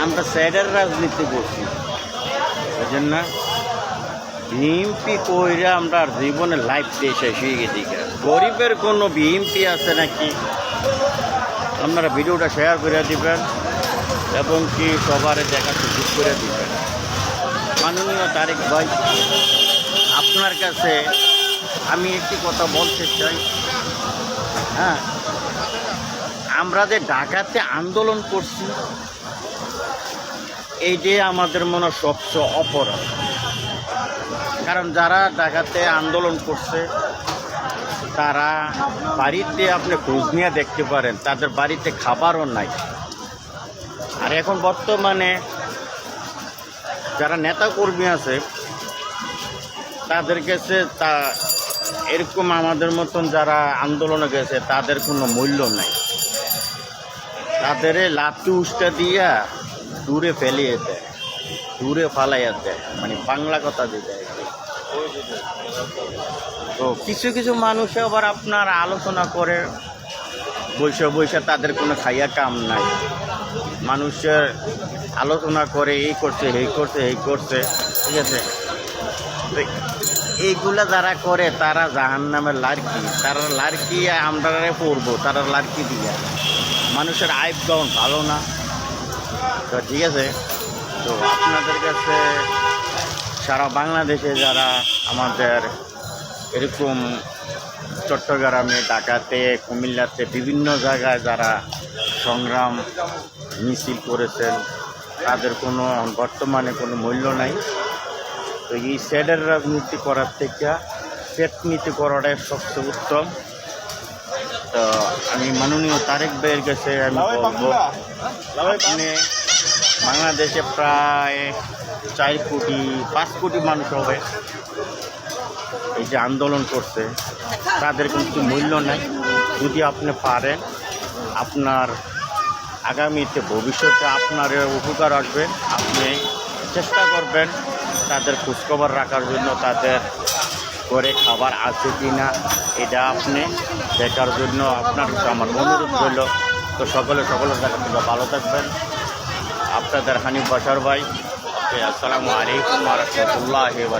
আমরা স্যাডের রাজনীতি করছি, বুঝলেন না? বিএমপি কইরা আমরা জীবনে লাইফ দিয়ে শেষ হয়ে গেছি। গরিবের কোনো বিএমপি আছে নাকি? আপনারা ভিডিওটা শেয়ার করে দিবেন এবং কি সবার দেখার সুযোগ করে দিবেন। মাননীয় তারেক ভাই, আপনার কাছে আমি একটি কথা বলতে চাই। হ্যাঁ, আমরা যে ঢাকাতে আন্দোলন করছি, এই যে আমাদের মনে সবচেয়ে অপরাধ। কারণ যারা ঢাকাতে আন্দোলন করছে তারা বাড়িতে আপনি খোঁজ নিয়ে দেখতে পারেন, তাদের বাড়িতে খাবারও নাই। আর এখন বর্তমানে যারা নেতা কর্মী আছে তাদের কাছে এরকম আমাদের মতন যারা আন্দোলনে গেছে তাদের কোনো মূল্য নাই। তাদের লাঠি উস্কা দিয়া দূরে ফেলিয়ে দেয়, দূরে ফালাইয়া দেয়, মানে বাংলা কথা দিয়ে দেয়। তো কিছু কিছু মানুষ আবার আপনার আলোচনা করে বৈশা বৈশা, তাদের কোনো খাইয়া কাম নাই। মানুষের আলোচনা করে এই করছে এই করছে এই করছে, ঠিক আছে? তো এইগুলা যারা করে তারা জাহান্নামের লাড়কি, তারা লাড়কি আমরা পড়বো, তারা লাড়কি দিয়া। মানুষের আইপ গ্রহণ ভালো না, তো ঠিক আছে? তো আপনাদের কাছে সারা বাংলাদেশে যারা আমাদের এরকম চট্টগ্রামে, ঢাকাতে, কুমিল্লাতে বিভিন্ন জায়গায় যারা সংগ্রাম মিছিল করেছেন, তাদের কোনো বর্তমানে কোনো মূল্য নাই। তো এই স্যাডের রাজনীতি করার থেকে পেট নীতি করাটাই সবচেয়ে উত্তম। তো আমি মাননীয় তারেক ভাইয়ের কাছে আমি বলবো, আপনি বাংলাদেশে প্রায় 4 কোটি 5 কোটি মানুষ হবে এই যে আন্দোলন করছে, তাদের কিন্তু মূল্য নাই। যদি আপনি পারেন, আপনার আগামীতে ভবিষ্যতে আপনার উপকার আসবে, আপনি চেষ্টা করবেন তাদের খোঁজখবর রাখার জন্য, তাদের ঘরে খাবার আছে কি না এটা আপনি দেখার জন্য আপনার আমার অনুরোধ রইল। তো সকলের জায়গা থেকে ভালো থাকবেন। আপনাদের হানিফ বাশার ভাই। আসসালামু আলাইকুম ওয়া রাহমাতুল্লাহি ওয়া বারাকাতুহু।